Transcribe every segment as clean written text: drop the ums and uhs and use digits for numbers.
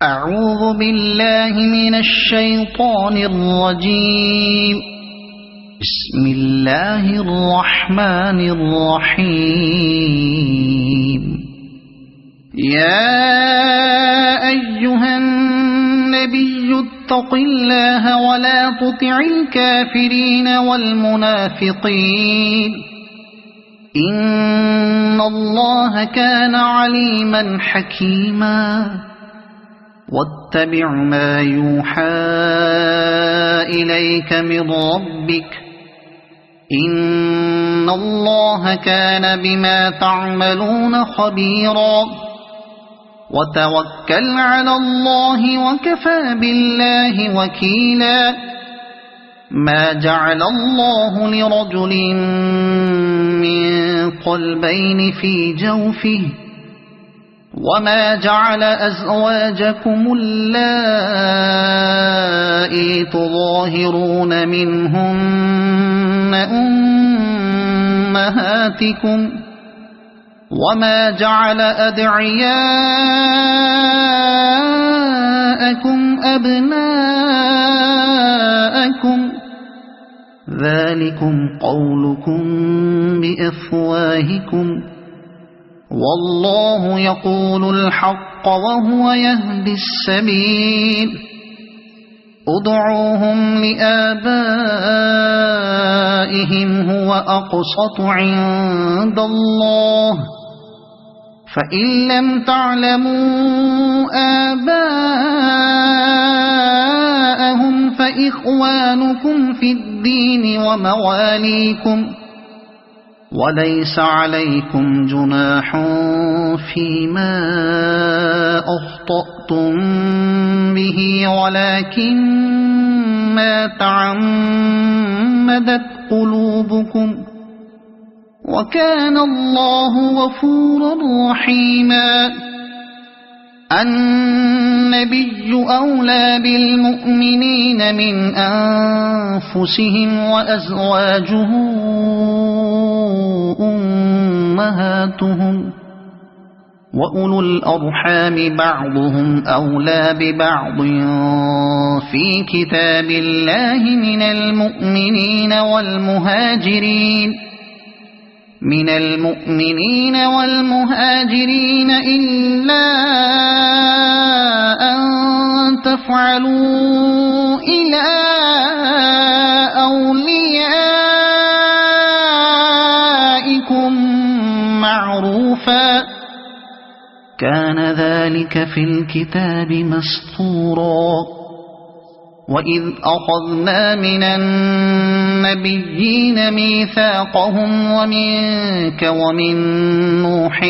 أعوذ بالله من الشيطان الرجيم. بسم الله الرحمن الرحيم. يا أيها النبي اتق الله ولا تطع الكافرين والمنافقين إن الله كان عليما حكيما. واتبع ما يوحى إليك من ربك إن الله كان بما تعملون خبيرا. وتوكل على الله وكفى بالله وكيلا. ما جعل الله لرجل من قلبين في جوفه وما جعل أزواجكم اللائي تظاهرون منهن أمهاتكم وما جعل أدعياءكم أبناءكم ذلكم قولكم بأفواهكم والله يقول الحق وهو يهدي السبيل. ادعوهم لآبائهم هو أقسط عند الله فإن لم تعلموا آباءهم فإخوانكم في الدين ومواليكم وليس عليكم جناح فيما أخطأتم به ولكن ما تعمدت قلوبكم وكان الله غفورا رحيما. النبي أولى بالمؤمنين من أنفسهم وأزواجه أمهاتهم وأولو الأرحام بعضهم أولى ببعض في كتاب الله من المؤمنين والمهاجرين إلا أن تفعلوا إلى أوليائكم معروفا كان ذلك في الكتاب مسطورا. وإذ أخذنا من النبيين ميثاقهم ومنك ومن نوح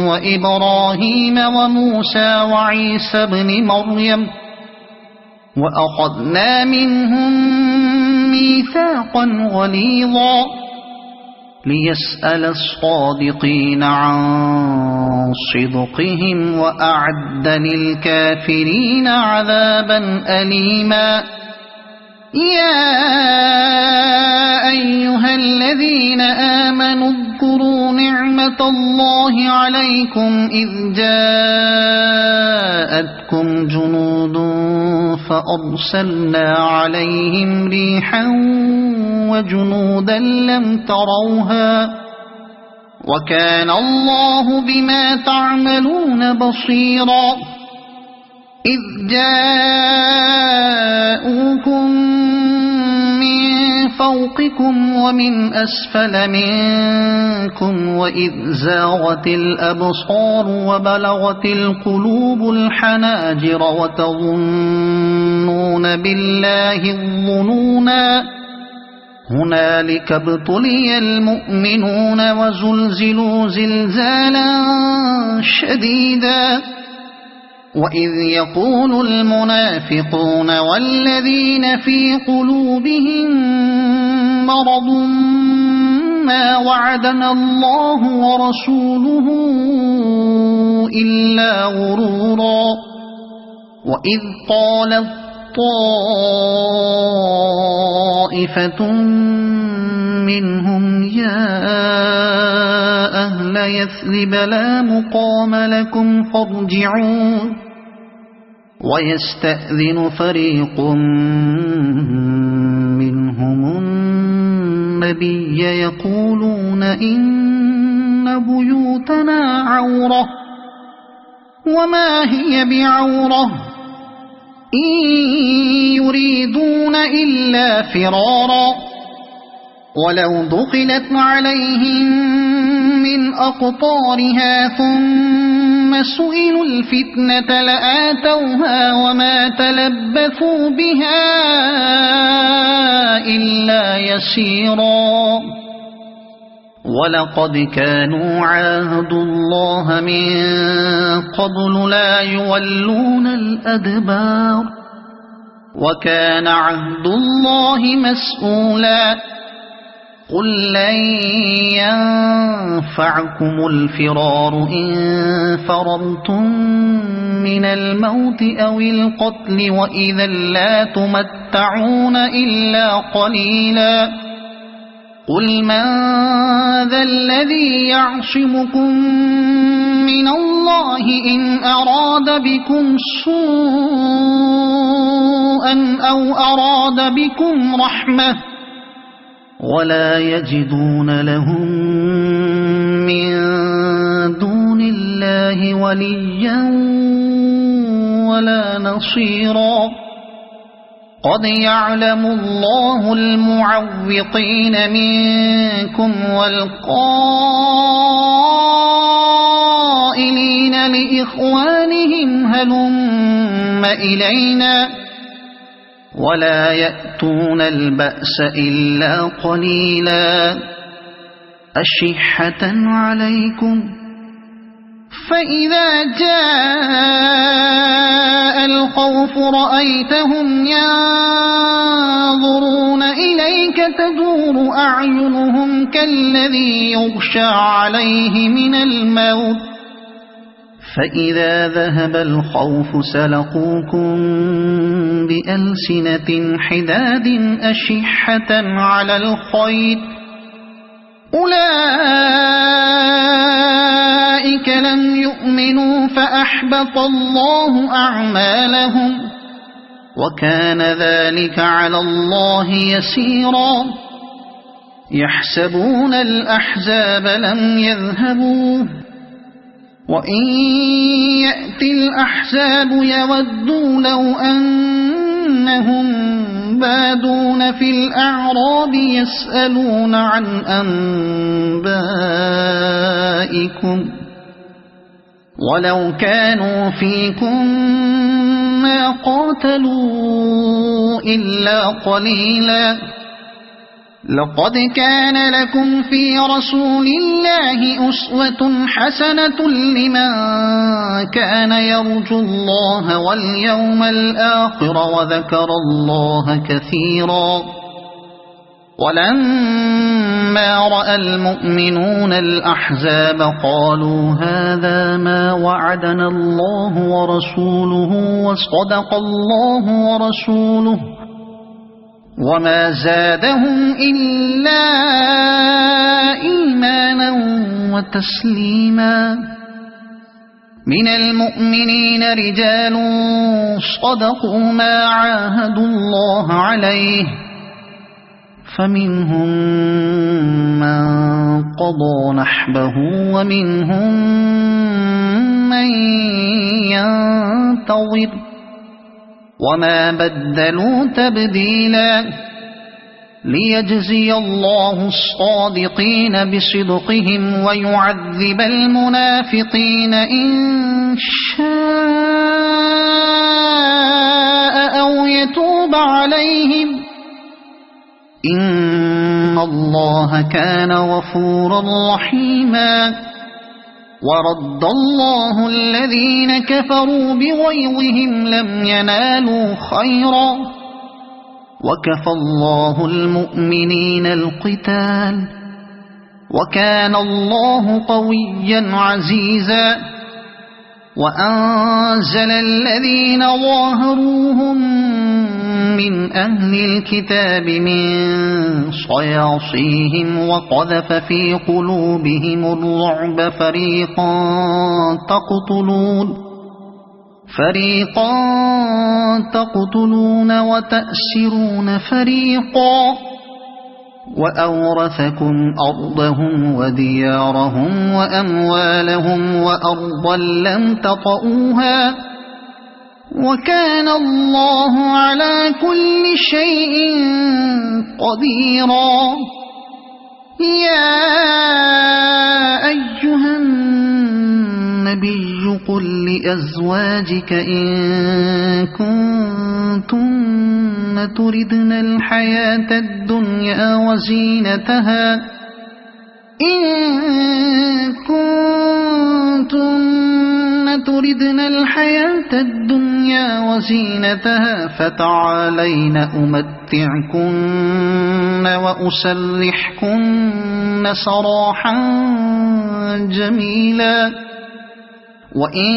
وإبراهيم وموسى وعيسى بن مريم وأخذنا منهم ميثاقا غليظا ليسأل الصادقين عن صدقهم وأعد للكافرين عذابا أليما. يا أيها الذين آمنوا اذكروا نعمة الله عليكم إذ جاءتكم جنود فأرسلنا عليهم ريحا وجنودا لم تروها وكان الله بما تعملون بصيرا. إذ جاءوكم من فوقكم ومن أسفل منكم وإذ زاغت الأبصار وبلغت القلوب الحناجر وتظنون بالله الظنونا هنالك ابتلي المؤمنون وزلزلوا زلزالا شديدا. وإذ يقول المنافقون والذين في قلوبهم مرض ما وعدنا الله ورسوله إلا غرورا. وإذ قالت طائفة منهم يا أهل يثرب لا مقام لكم فارجعوا ويستأذن فريق منهم النبي يقولون إن بيوتنا عورة وما هي بعورة إن يريدون إلا فرارا ولو دخلت عليهم من أقطارها ثم سئلوا الفتنة لآتوها وما تلبثوا بها إلا يسيرا ولقد كانوا عاهدوا الله من قبل لا يولون الأدبار وكان عهد الله مسؤولا قل لن ينفعكم الفرار إن فررتم من الموت أو القتل وإذا لا تمتعون إلا قليلا قل من ذا الذي يعصمكم من الله إن أراد بكم سوءا أو أراد بكم رحمة ولا يجدون لهم من دون الله وليا ولا نصيرا قد يعلم الله المعوقين منكم والقائلين لإخوانهم هلم إلينا ولا يأتون البأس إلا قليلا أشحة عليكم فإذا جاء الخوف رأيتهم ينظرون إليك تدور أعينهم كالذي يغشى عليه من الموت فإذا ذهب الخوف سلقوكم بألسنة حداد أشحة على الخير أولئك لم يؤمنوا فأحبط الله أعمالهم وكان ذلك على الله يسيرا يحسبون الأحزاب لم يذهبوا وإن يأتي الأحزاب يودوا لو أنهم بادون في الأعراب يسألون عن أنبائكم ولو كانوا فيكم ما قاتلوا إلا قليلا لقد كان لكم في رسول الله أسوة حسنة لمن كان يرجو الله واليوم الآخر وذكر الله كثيرا ولما رأى المؤمنون الأحزاب قالوا هذا ما وعدنا الله ورسوله وصدق الله ورسوله وما زادهم إلا إيمانا وتسليما من المؤمنين رجال صدقوا ما عاهدوا الله عليه فمنهم من قضى نحبه ومنهم من ينتظر وما بدلوا تبديلا ليجزي الله الصادقين بصدقهم ويعذب المنافقين إن شاء أو يتوب عليهم إن الله كان غفورا رحيما ورد الله الذين كفروا بغيظهم لم ينالوا خيرا وكفى الله المؤمنين القتال وكان الله قويا عزيزا وأنزل الذين ظاهروهم من أهل الكتاب من صياصيهم وقذف في قلوبهم الرعب فريقا تقتلون وتأسرون فريقا وأورثكم أرضهم وديارهم وأموالهم وأرضا لم تطئوها وكان الله على كل شيء قديرا. يا أيها النبي قل لأزواجك إن كنتن تردن الحياة الدنيا وزينتها فتعالين أمتعكن وأسرحكن سراحا جميلا. وإن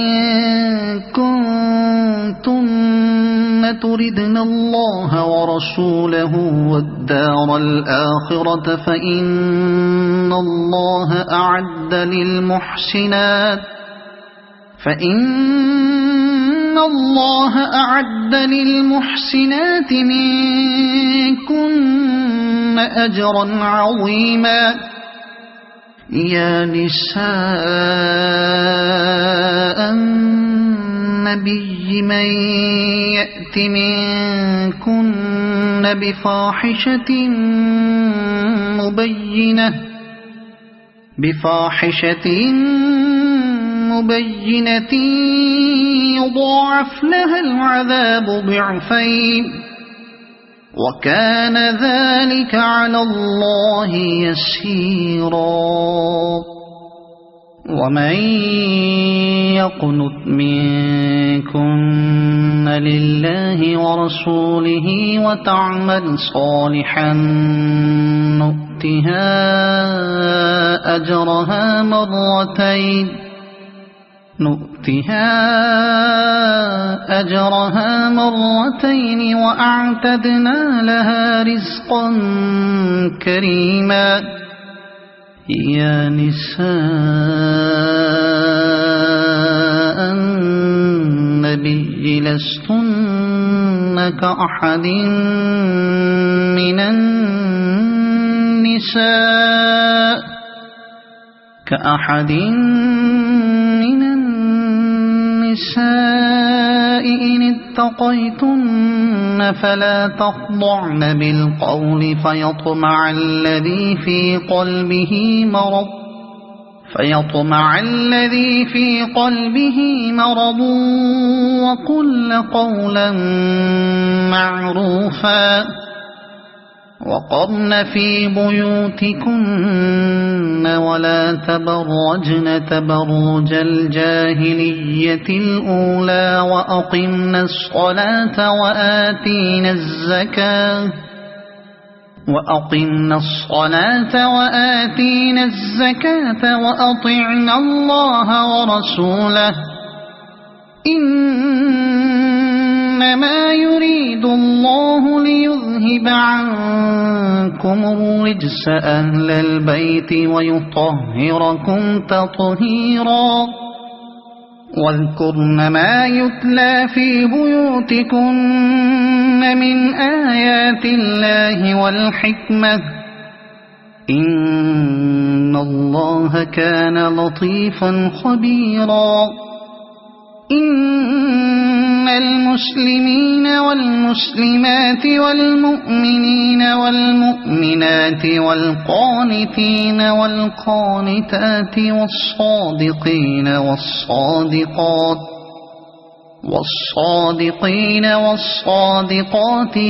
كنتن تردن الله ورسوله والدار الآخرة فإن الله أعد للمحسنات منكن أجرا عظيما. يا نساء النبي من يأت منكن بفاحشة مبينة يضاعف لها العذاب ضعفين وكان ذلك على الله يسيرا. ومن يقنت منكن لله ورسوله وتعمل صالحا نؤتها أجرها مرتين وأعتدنا لها رزقا كريما. يا نساء النبي لستن كأحد من النساء إن اتقيتن فلا تخضعن بالقول فيطمع الذي في قلبه مرض وقلن قولا معروفا. وقرن في بيوتكن ولا تبرجن تبرج الجاهلية الأولى وأقمنا الصلاة وآتينا الزكاة وأطعنا الله ورسوله إنما يريد الله ليذهب عنكم الرجس أهل البيت ويطهركم تطهيرا. واذكرن ما يتلى في بيوتكن من آيات الله والحكمة إن الله كان لطيفا خبيرا. إن المسلمين والمسلمات والمؤمنين والمؤمنات والقانتين والقانتات والصادقين والصادقات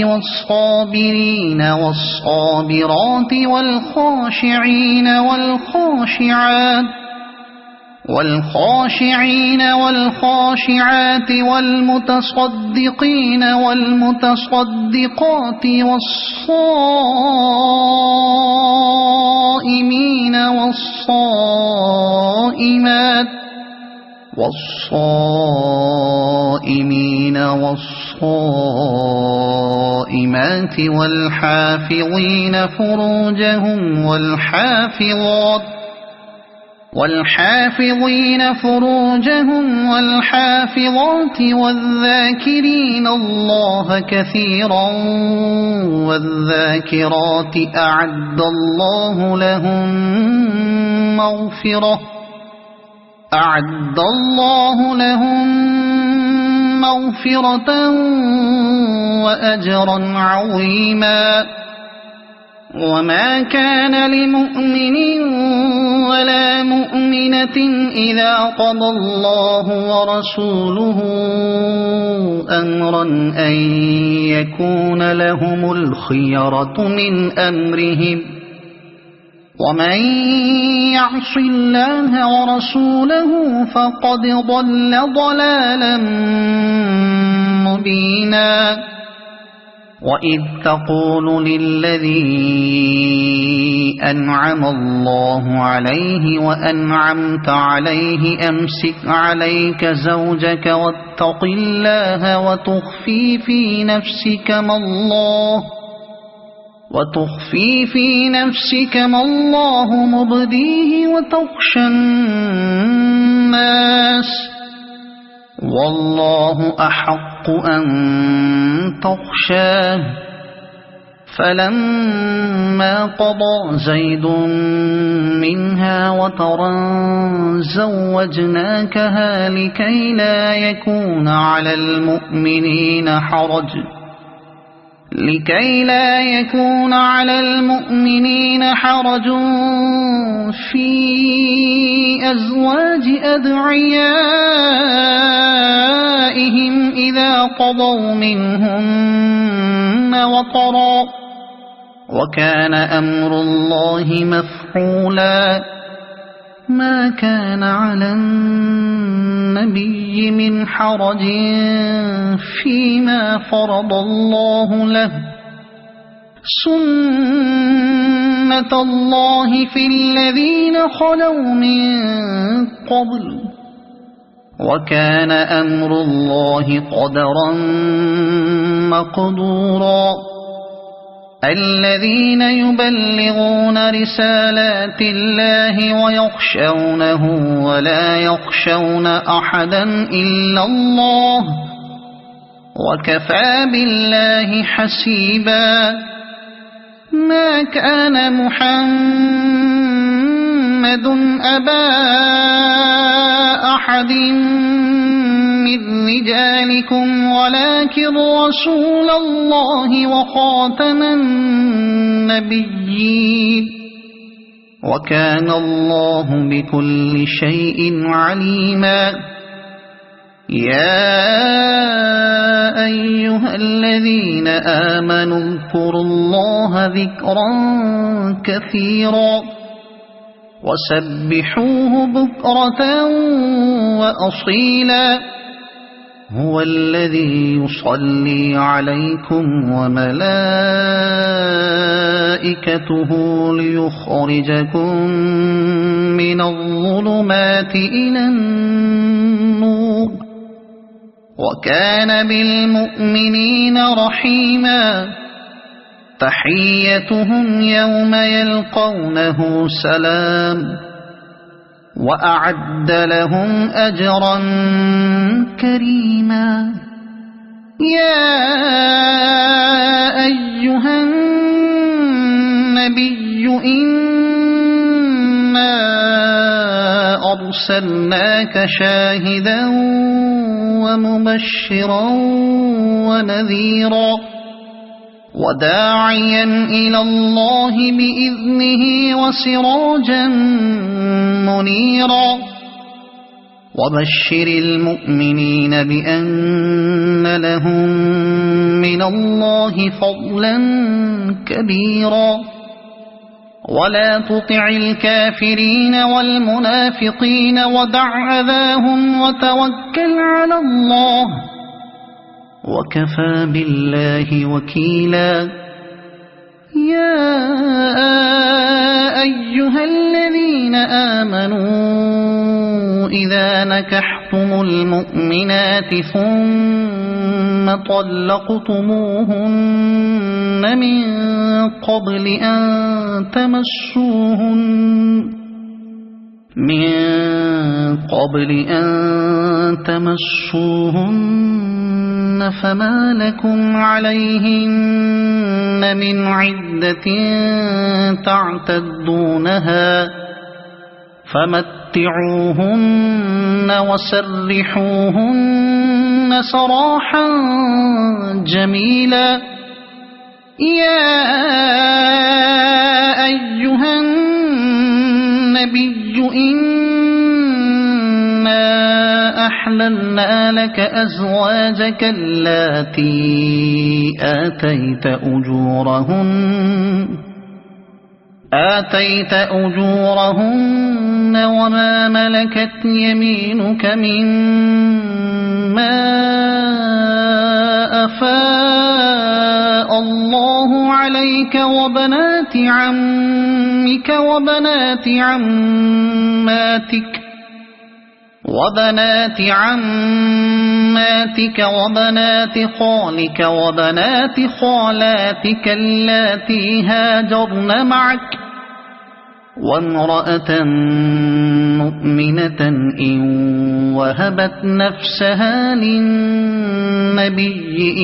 والصابرين والصابرات والخاشعين والخاشعات والمتصدقين والمتصدقات والصائمين والصائمات والحافظين فروجهم والحافظين فروجهم والحافظات والذاكرين الله كثيرا والذاكرات أعد الله لهم مغفرة وأجرا عظيما. وما كان لمؤمن ولا مؤمنة إذا قضى الله ورسوله أمرا أن يكون لهم الخيرة من أمرهم ومن يعص الله ورسوله فقد ضل ضلالا مبينا. وإذ تقول للذي أنعم الله عليه وأنعمت عليه أمسك عليك زوجك واتق الله وتخفي في نفسك ما الله مبديه وتخشى الناس والله أحق أن تخشاه. فلما قضى زيد منها وطرا زوجناكها لكي لا يكون على المؤمنين حرج في أزواج أدعيائهم إذا قضوا منهن وطرا وكان أمر الله مفعولا. ما كان على النبي من حرج فيما فرض الله له سنة الله في الذين خلوا من قبل وكان أمر الله قدرا مقدورا. الذين يبلغون رسالات الله ويخشونه ولا يخشون أحدا إلا الله وكفى بالله حسيبا. ما كان محمد أبا أحد من رجالكم ولكن رسول الله وخاتم النبيين وكان الله بكل شيء عليما. يا أيها الذين آمنوا اذكروا الله ذكرا كثيرا وسبحوه بكرة وأصيلا. هو الذي يصلي عليكم وملائكته ليخرجكم من الظلمات إلى النور وكان بالمؤمنين رحيما. تحيتهم يوم يلقونه سلام وأعد لهم أجرا كريما. يا أيها النبي إنا أرسلناك شاهدا ومبشرا ونذيرا وداعيا إلى الله بإذنه وسراجا منيرا. وبشر المؤمنين بأن لهم من الله فضلا كبيرا. ولا تطع الكافرين والمنافقين ودع أذاهم وتوكل على الله وكفى بالله وكيلا. يا أيها الذين آمنوا إذا نكحتم المؤمنات ثم طلقتموهن من قبل أن تمسوهن من قبل أن تمسوهن فما لكم عليهن من عدة تعتدونها فمتعوهن وسرحوهن سراحا جميلا. يا أيها النبي إنا أحللنا لك أزواجك اللاتي آتيت أجورهن وما ملكت يمينك مما أفاء الله عليك وبنات عمك وبنات عماتك وبنات خالك وبنات خالاتك اللاتي هاجرن معك وامرأة مؤمنة إن وهبت نفسها للنبي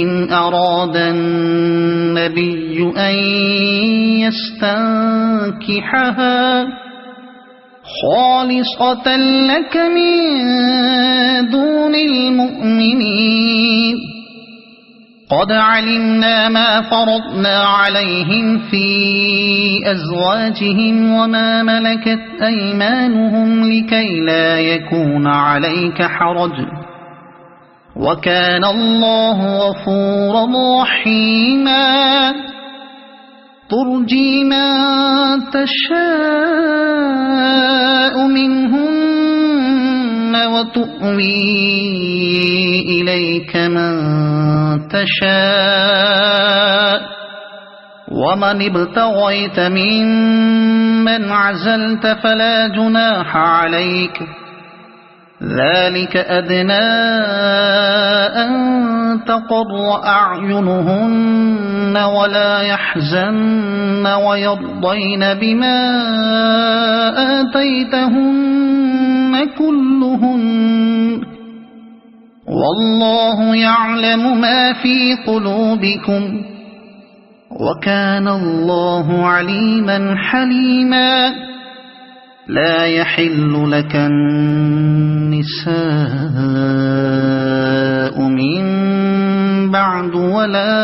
إن أراد النبي أن يستنكحها خالصة لك من دون المؤمنين. قد علمنا ما فرضنا عليهم في أزواجهم وما ملكت أيمانهم لكي لا يكون عليك حرج وكان الله غفورا رحيما. ترجي من تشاء منهن وتؤوي إليك من تشاء ومن ابتغيت ممن عزلت فلا جناح عليك ذلك أدنى أن تقر أعينهن ولا يحزن ويرضين بما آتيتهن كلهن والله يعلم ما في قلوبكم وكان الله عليما حليما. لا يحل لك النساء من بعد ولا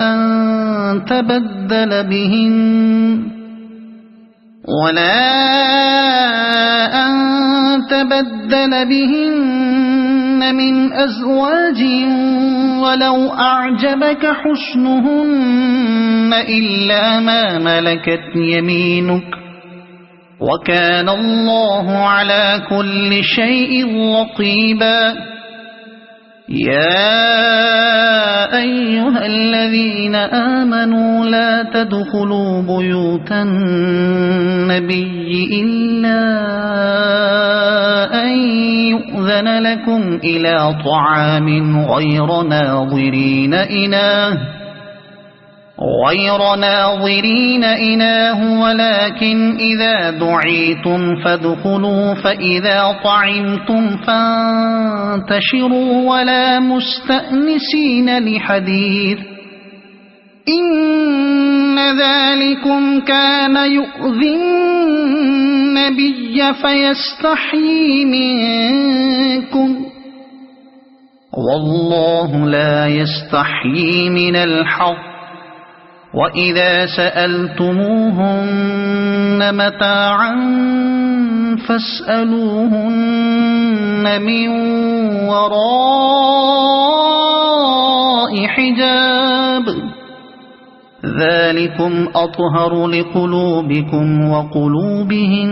أن تبدل بهن من أزواج ولو أعجبك حسنهن إلا ما ملكت يمينك وكان الله على كل شيء رقيبا. يا أيها الذين آمنوا لا تدخلوا بيوت النبي إلا أن يؤذن لكم إلى طعام غير ناظرين إناه ولكن إذا دعيتم فادخلوا فإذا طعمتم فانتشروا ولا مستأنسين لحديث إن ذلكم كان يؤذي النبي فيستحيي منكم والله لا يستحيي من الحق. وإذا سألتموهن متاعا فاسألوهن من وراء حجاب ذلكم أطهر لقلوبكم وقلوبهن.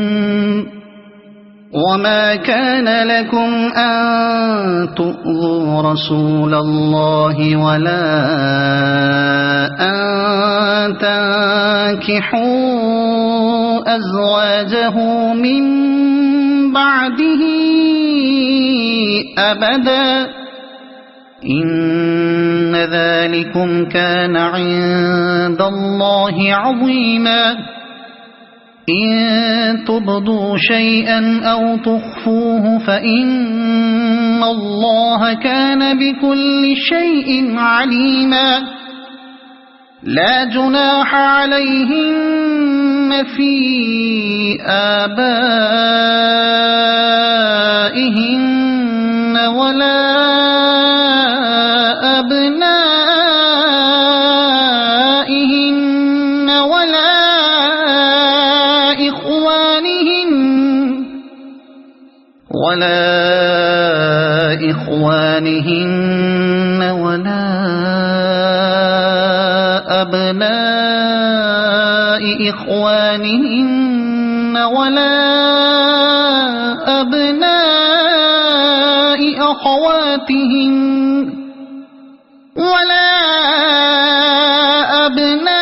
وما كان لكم أن تؤذوا رسول الله ولا أن تنكحوا أزواجه من بعده أبدا إن ذلكم كان عند الله عظيما. إن تبدوا شيئا أو تخفوه فإن الله كان بكل شيء عليما لا جناح عليهن في آبائهن ولا أبنائهن ولا إخوانهن ولا أبناء إخوانهن ولا أبناء أخواتهن ولا أبناء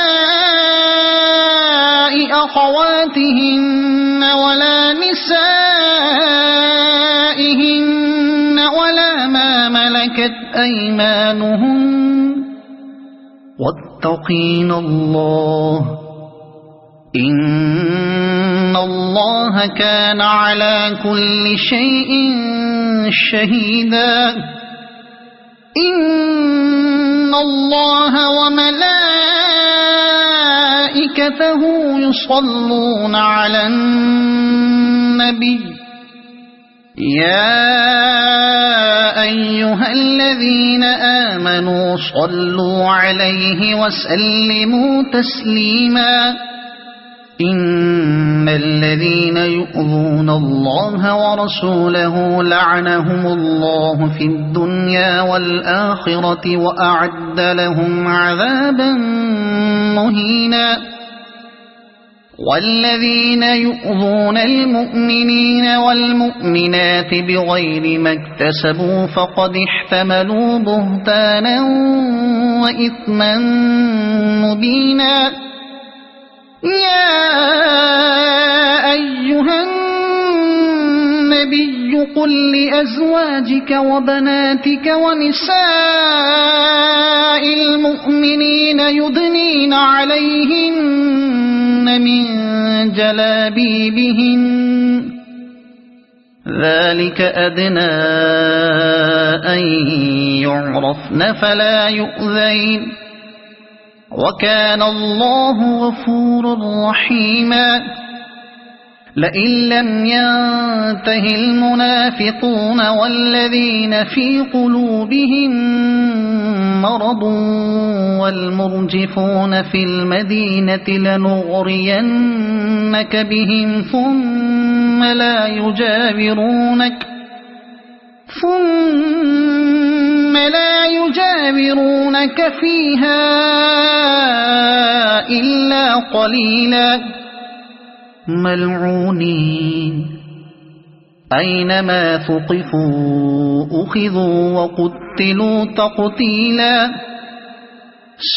أخواتهن ولا نسائهن ولا ما ملكت أيمانهن واتقين الله إن الله كان على كل شيء شهيدا إن الله وملائكته يصلون على النبي يا أيها الذين آمنوا صلوا عليه وسلموا تسليما إن الذين يؤذون الله ورسوله لعنهم الله في الدنيا والآخرة وأعد لهم عذابا مهينا والذين يؤذون المؤمنين والمؤمنات بغير ما اكتسبوا فقد احتملوا بهتانا وإثما مبينا يا أيها النبي قل لأزواجك وبناتك ونساء المؤمنين يدنين عليهن من جلابيبهن ذلك أدنى أن يعرفن فلا يؤذين وكان الله غفورا رحيما لئن لم ينته المنافقون والذين في قلوبهم مرض والمرجفون في المدينة لنغرينك بهم ثم لا يجاورونك فيها إلا قليلا ملعونين أينما ثقفوا أخذوا وقتلوا تقتيلا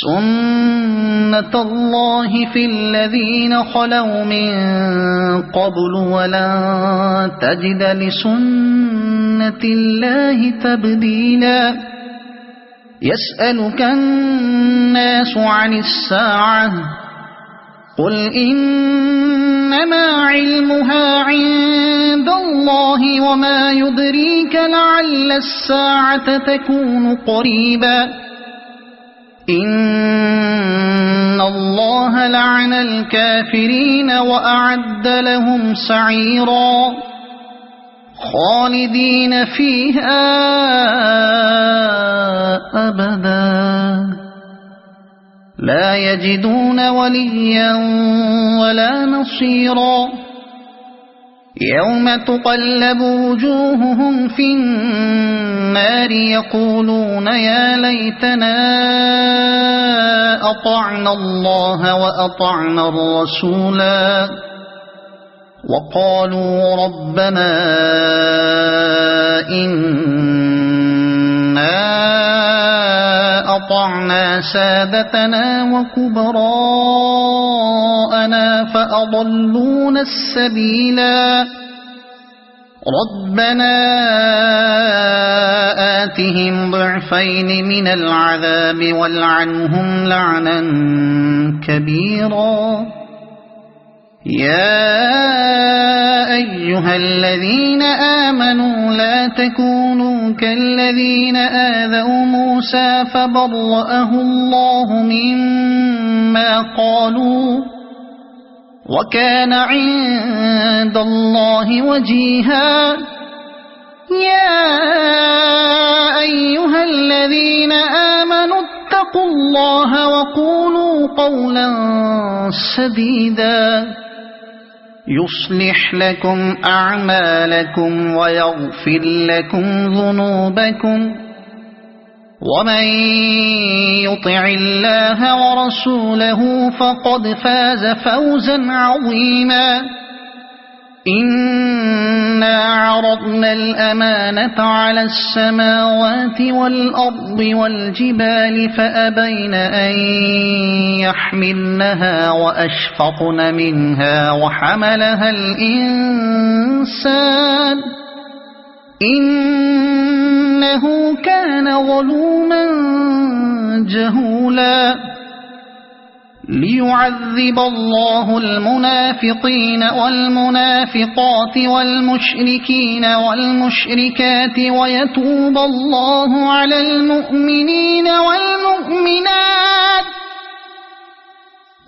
سنة الله في الذين خلوا من قبل ولن تجد لسنة الله تبديلا يسألك الناس عن الساعة قل إنما علمها عند الله وما يدريك لعل الساعة تكون قريبا إن الله لعن الكافرين وأعد لهم سعيرا خالدين فيها أبدا لا يجدون وليا ولا نصيرا يوم تقلب وجوههم في النار يقولون يا ليتنا أطعنا الله وأطعنا الرسولا وقالوا ربنا إنا أطعنا سادتنا وكبراءنا فأضلونا السبيلا ربنا آتهم ضعفين من العذاب والعنهم لعنا كبيرا يا أيها الذين آمنوا لا تكونوا كالذين آذوا موسى فبرأه الله مما قالوا وكان عند الله وجيها يا أيها الذين آمنوا اتقوا الله وقولوا قولا سديدا يصلح لكم أعمالكم ويغفر لكم ذنوبكم ومن يطع الله ورسوله فقد فاز فوزا عظيما إنا عرضنا الأمانة على السماوات والأرض والجبال فأبين أن يحملنها وأشفقن منها وحملها الإنسان إنه كان ظلوما جهولا ليعذب الله المنافقين والمنافقات والمشركين والمشركات ويتوب الله على المؤمنين والمؤمنات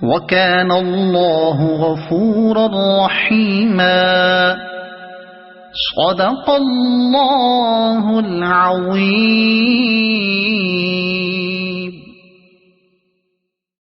وكان الله غفورا رحيما صدق الله العظيم.